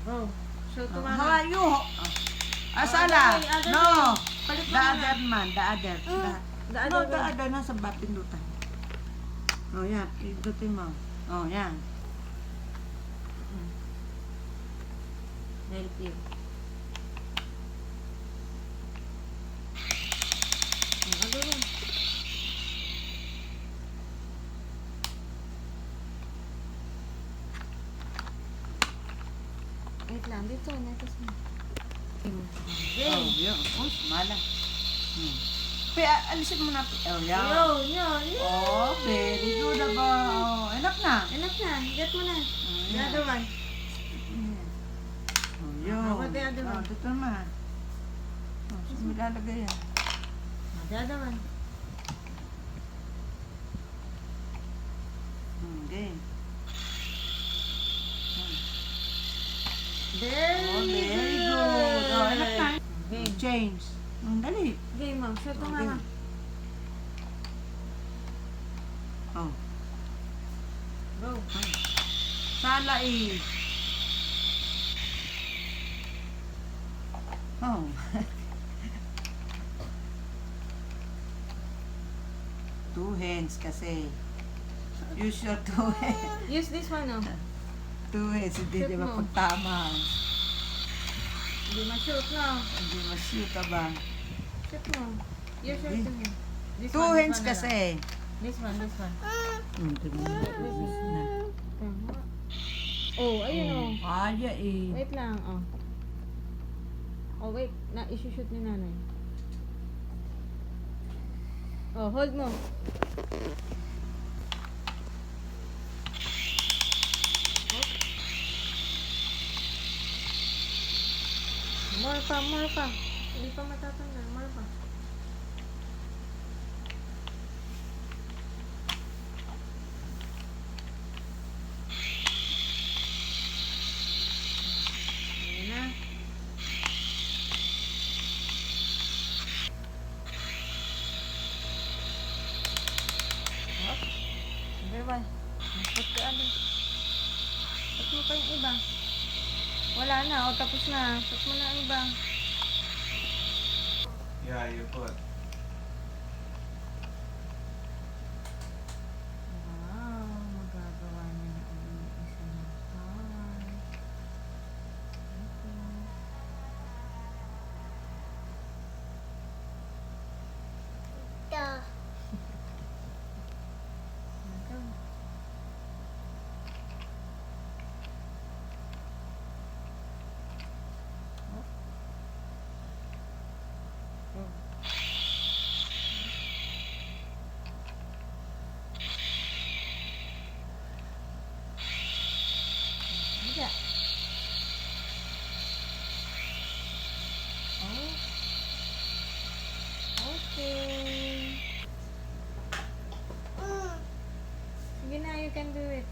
Go. Show to How mama. are you? Asala? Other No. way. Palit The mo muna. other man. The other. The No, other the way. other. Nasa ba pindutan? Oh, yan. Pindutin mo. Oh, yan. Help you. Other one. Wait lang. Dito. Netos mo. Oh, yun. Oh, mala. Alisin mo na. Oh, yan. Yun. Oh, very good aba. Oh, enough na. Enough na. Get mo na. The yan. other one. Oh, yun. How about the other Oh, one? dito naman. Oh, saan mo ilalagay yan? The other one. Game. Very good. Oh, enough na. Game. Change. Dali. Game mo. Show to Okay. mama. Oh. Go. Sala eh. Oh. Two hands kasi. Use your two hands. Use this one, oh. Two hands, hindi Shoot di mo. mapagtama. Hindi ma-shoot, no? Hindi ma-shoot ba? Shoot mo. You shoot to me. This Two one, hands this one na lang. kasi. This one. Na. Tama. Oh, ayun, oh. Kaya eh. Wait lang, oh. Oh, wait. Isushoot ni nanay. Oh, hold mo. More pa. Hindi pa matatanggal. More pa. Ayan na. Hop. Number one. Put ka ano. Put mo pa yung iba. Wala na. O, tapos na. Put mo na ang iba. Yeah, you put. Wow, magagawa niya ang isa na heart. Ito. Oh. Higa. Oh. Okay. Sige na, you can do it.